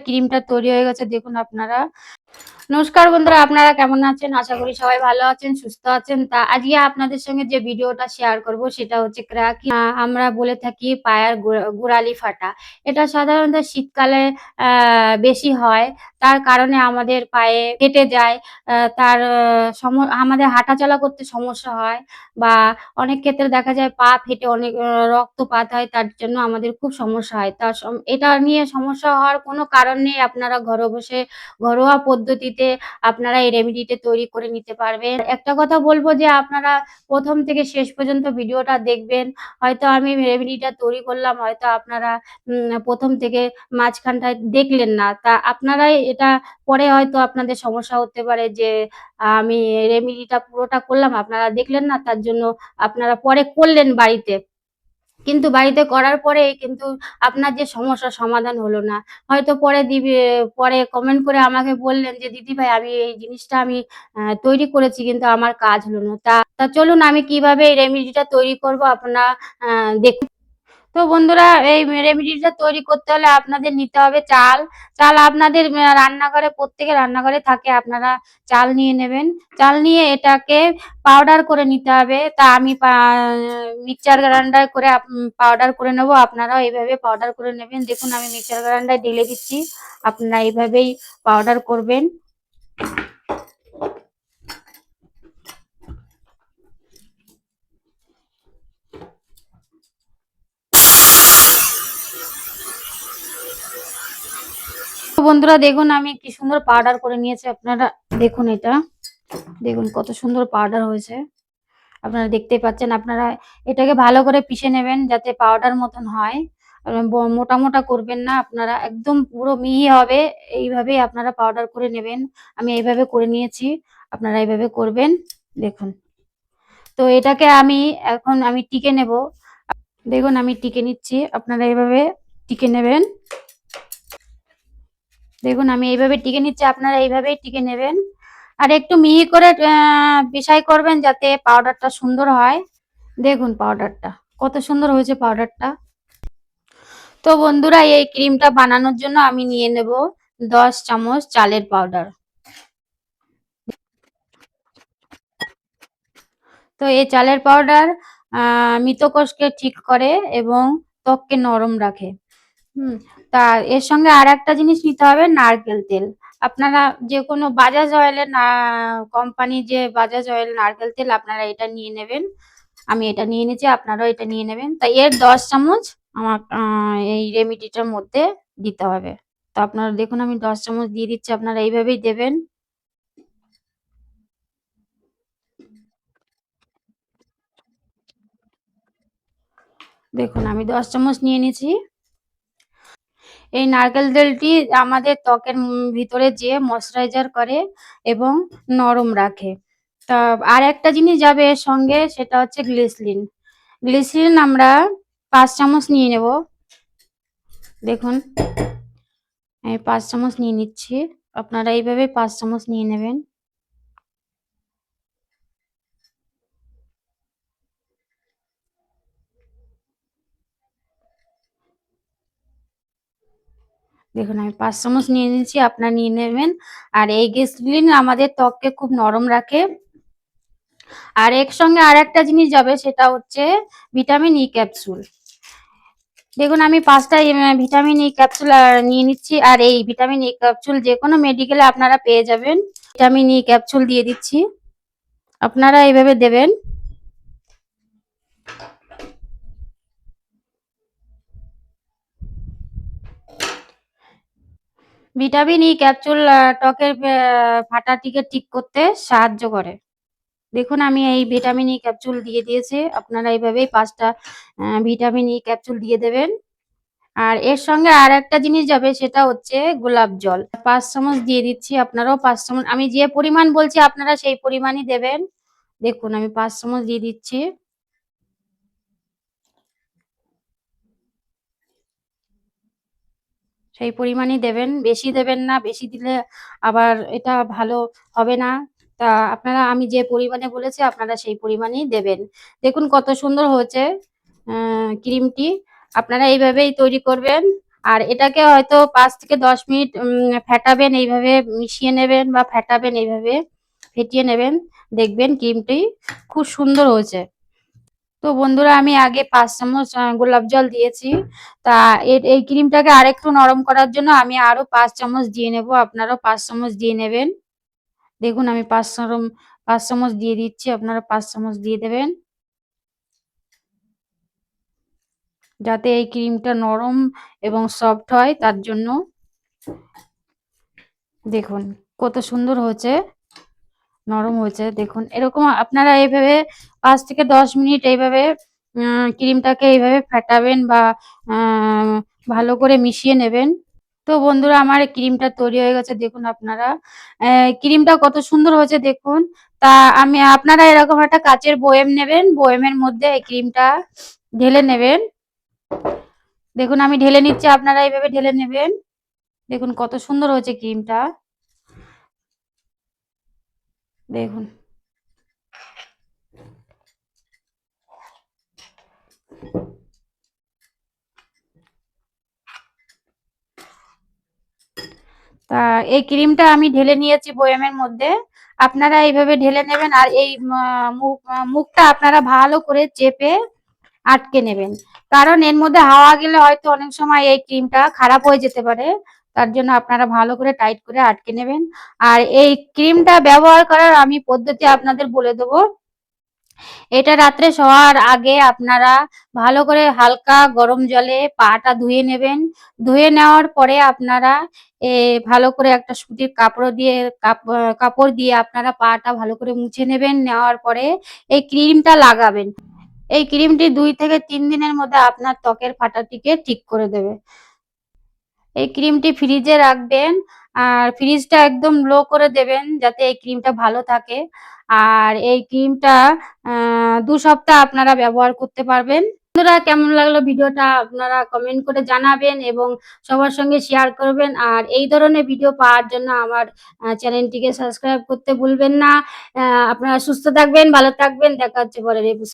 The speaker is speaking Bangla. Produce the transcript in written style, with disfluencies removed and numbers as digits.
ক্রিমটা তৈরি হয়ে গেছে, দেখুন আপনারা। নমস্কার বন্ধুরা, আপনারা কেমন আছেন? আশা করি সবাই ভালো আছেন, সুস্থ আছেন। তা আজকে আপনাদের সঙ্গে যে ভিডিওটা শেয়ার করব সেটা হচ্ছে ক্র্যাক। আমরা বলে থাকি পায়ের গোড়ালি ফাটা। এটা সাধারণত শীতকালে বেশি হয়। তার কারণে আমাদের পায়ে ফেটে যায়। তার আমাদের হাঁটাচলা করতে সমস্যা হয়, বা অনেক ক্ষেত্রে দেখা যায় পা ফেটে অনেক রক্তপাত হয়। তার জন্য আমাদের খুব সমস্যা হয়। এটা নিয়ে সমস্যা হওয়ার কোনো কারণ নেই। আপনারা ঘরে বসে ঘরোয়া পদ্ধতিতে আপনারা এই রেমেডিটা তৈরি করে নিতে পারবেন। একটা কথা বলবো যে আপনারা প্রথম থেকে শেষ পর্যন্ত ভিডিওটা দেখবেন। হয়তো আমি রেমেডিটা তৈরি করলাম, হয়তো আপনারা প্রথম থেকে মাঝখানটায় দেখলেন না। তা আপনারাই এটা পরে হয়তো আপনাদের সমস্যা হতে পারে যে আমি রেমেডিটা পুরোটা করলাম, আপনারা দেখলেন না, তার জন্য আপনারা পরে করলেন বাড়িতে। কিন্তু বাড়িতে করার পরে কিন্তু আপনার যে সমস্যার সমাধান হলো না। হয়তো পরে কমেন্ট করে আমাকে বললেন যে, "দিদিভাই, আমি এই জিনিসটা আমি তৈরি করেছি কিন্তু আমার কাজ হলো না।" তা চলুন আমি কিভাবে এই রেমেডিটা তৈরি করব আপনারা দেখুন। তো বন্ধুরা, এই রেমেডিটা তৈরি করতে হলে আপনাদের নিতে হবে চাল। চাল আপনাদের রান্নাঘরে, প্রত্যেকের রান্নাঘরে থাকে। আপনারা চাল নিয়ে নেবেন। চাল নিয়ে এটাকে পাউডার করে নিতে হবে। তা আমি মিক্সচার গ্রাইন্ডার করে পাউডার করে নেব। আপনারাও এইভাবে পাউডার করে নেবেন। দেখুন আমি মিক্সচার গ্রাইন্ডারে ঢেলে দিচ্ছি। আপনারা এইভাবেই পাউডার করবেন। তো বন্ধুরা দেখুন আমি কি সুন্দর পাউডার করে নিয়েছি। আপনারা দেখুন, এটা দেখুন কত সুন্দর পাউডার হয়েছে। আপনারা দেখতেই পাচ্ছেন। আপনারা এটাকে ভালো করে পিষে নেবেন যাতে পাউডার মতন হয়। মোটা মোটা করবেন না, আপনারা একদম পুরো মিহি হবে। এইভাবেই আপনারা পাউডার করে নেবেন। আমি এইভাবে করে নিয়েছি, আপনারা এইভাবে করবেন। দেখুন, তো এটাকে এখন আমি টিকে নেব। দেখুন আমি টিকে নিচ্ছি, আপনারা এইভাবে টিকে নেবেন। দেখুন আমি এইভাবে টিকে নিচ্ছি, আপনারা এইভাবেই টিকে নেবেন। আর একটু মিহি করে পেশাই করবেন যাতে পাউডারটা সুন্দর হয়। দেখুন পাউডারটা কত সুন্দর হয়েছে পাউডারটা। তো বন্ধুরা, এই ক্রিমটা বানানোর জন্য আমি নিয়ে নেব 10 চামচ চালের পাউডার। তো এই চালের পাউডার মিতকোষকে ঠিক করে এবং ত্বককে নরম রাখে। তা এর সঙ্গে আর একটা জিনিস নিতে হবে, নারকেল তেল। আপনারা যে কোনো বাজাজ অয়েলের কোম্পানি, যে বাজাজ অয়েল নারকেল তেল, আপনারা এটা নিয়ে নেবেন। আমি এটা নিয়ে নিচ্ছি, আপনারাও এটা নিয়ে নেবেন। তাই এর 10 চামচ আমার এই রেমেডিটার মধ্যে দিতে হবে। তো আপনারা দেখুন আমি 10 চামচ দিয়ে দিচ্ছি, আপনারা এইভাবেই দেবেন। দেখুন আমি 10 চামচ নিয়ে নিয়েছি। এই নারকেল তেলটি আমাদের ত্বকের ভিতরে যেয়ে ময়েশ্চারাইজার করে এবং নরম রাখে। তা আর একটা জিনিস যাবে এর সঙ্গে, সেটা হচ্ছে গ্লিসারিন। গ্লিসারিন আমরা 5 চামচ নিয়ে নেব। দেখুন আমি 5 চামচ নিয়ে নিচ্ছি, আপনারা এইভাবে 5 চামচ নিয়ে নেবেন। দেখুন আমি 5 চামচ নিয়ে নিচ্ছি, আপনারা নিয়ে নেবেন। আর এই গ্লিসারিন আমাদের ত্বককে খুব নরম রাখে। আর এর সঙ্গে আর একটা জিনিস যাবে, সেটা হচ্ছে ভিটামিন ই ক্যাপসুল। দেখুন আমি 5টা ভিটামিন ই ক্যাপসুল নিয়ে নিচ্ছি। আর এই ভিটামিন ই ক্যাপসুল যে কোনো মেডিকেলে আপনারা পেয়ে যাবেন। ভিটামিন ই ক্যাপসুল দিয়ে দিচ্ছি, আপনারা এইভাবে দেবেন। ভিটামিন ই ক্যাপসুল ত্বকের ফাটাটিকে ঠিক করতে সাহায্য করে। দেখুন আমি এই ভিটামিন ই ক্যাপসুল দিয়ে দিয়েছি, আপনারা এইভাবেই 5টা ভিটামিন ই ক্যাপসুল দিয়ে দেবেন। আর এর সঙ্গে আর একটা জিনিস যাবে, সেটা হচ্ছে গোলাপ জল। 5 চামচ দিয়ে দিচ্ছি, আপনারাও 5 চামচ, আমি যে পরিমাণ বলছি আপনারা সেই পরিমাণই দেবেন। দেখুন আমি 5 চামচ দিয়ে দিচ্ছি। সেই পরিমাণই দেবেন, বেশি দেবেন না, বেশি দিলে আবার এটা ভালো হবে না। তা আপনারা আমি যে পরিমাণে বলেছি আপনারা সেই পরিমাণেই দেবেন। দেখুন কত সুন্দর হয়েছে ক্রিমটি। আপনারা এইভাবেই তৈরি করবেন। আর এটাকে হয়তো 5 থেকে 10 মিনিট ফেটাবেন, এইভাবে মিশিয়ে নেবেন বা ফেটাবেন, এইভাবে ফেটিয়ে নেবেন, দেখবেন ক্রিমটি খুব সুন্দর হয়েছে। তো বন্ধুরা, আমি আগে 5 চামচ গোলাপ জল দিয়েছি। তা এই ক্রিমটাকে আরেকটু নরম করার জন্য আমি আরো 5 চামচ দিয়ে নেব। আপনারাও 5 চামচ দিয়ে নেবেন। দেখুন আমি 5 চামচ দিয়ে দিচ্ছি, আপনারা 5 চামচ দিয়ে দেবেন, যাতে এই ক্রিমটা নরম এবং সফট হয়, তার জন্য। দেখুন কত সুন্দর হয়েছে, নরম হয়েছে। দেখুন এরকম আপনারা এইভাবে 5 থেকে 10 মিনিট এইভাবে ক্রিমটাকে এইভাবে ফেটাবেন বা ভালো করে মিশিয়ে নেবেন। তো বন্ধুরা, আমার ক্রিমটা তৈরি হয়ে গেছে, দেখুন আপনারা। ক্রিমটা কত সুন্দর হয়েছে দেখুন। তা আপনারা এরকম একটা কাচের বয়েম নেবেন, বয়েমের মধ্যে এই ক্রিমটা ঢেলে নেবেন। দেখুন আমি ঢেলে নিচ্ছি, আপনারা এইভাবে ঢেলে নেবেন। দেখুন কত সুন্দর হয়েছে ক্রিমটা, দেখুন। তা এই ক্রিমটা আমি ঢেলে নিয়েছি বয়ামের মধ্যে। আপনারা এইভাবে ঢেলে নেবেন, আর এই মুখটা আপনারা ভালো করে চেপে আটকে নেবেন। কারণ এর মধ্যে হাওয়া গেলে হয়তো অনেক সময় এই ক্রিমটা খারাপ হয়ে যেতে পারে। তার জন্য আপনারা ভালো করে টাইট করে আটকে নেবেন। আর এই ক্রিমটা ব্যবহার করার আমি পদ্ধতি আপনাদের বলে দেবো। এটা রাত্রে শোয়ার আগে আপনারা ভালো করে হালকা গরম জলে পাটা ধুয়ে নেবেন। ধুয়ে নেওয়ার পরে আপনারা ভালো করে একটা সুতির কাপড় দিয়ে আপনারা পাটা ভালো করে মুছে নেবেন। নেওয়ার পরে এই ক্রিমটা লাগাবেন। এই ক্রিমটি 2 থেকে 3 দিনের মধ্যে আপনার ত্বকের ফাটাটিকে ঠিক করে দেবে। এই ক্রিমটি ফ্রিজে রাখবেন, আর ফ্রিজটা একদম লো করে দেবেন যাতে এই ক্রিমটা ভালো থাকে। আর এই ক্রিমটা 2 সপ্তাহ আপনারা ব্যবহার করতে পারবেন। বন্ধুরা, কেমন লাগলো ভিডিওটা আপনারা কমেন্ট করে জানাবেন এবং সবার সঙ্গে শেয়ার করবেন। আর এই ধরনের ভিডিও পাওয়ার জন্য আমার চ্যানেলটিকে সাবস্ক্রাইব করতে ভুলবেন না। আপনারা সুস্থ থাকবেন, ভালো থাকবেন, দেখা হচ্ছে পরের এপিসোডে।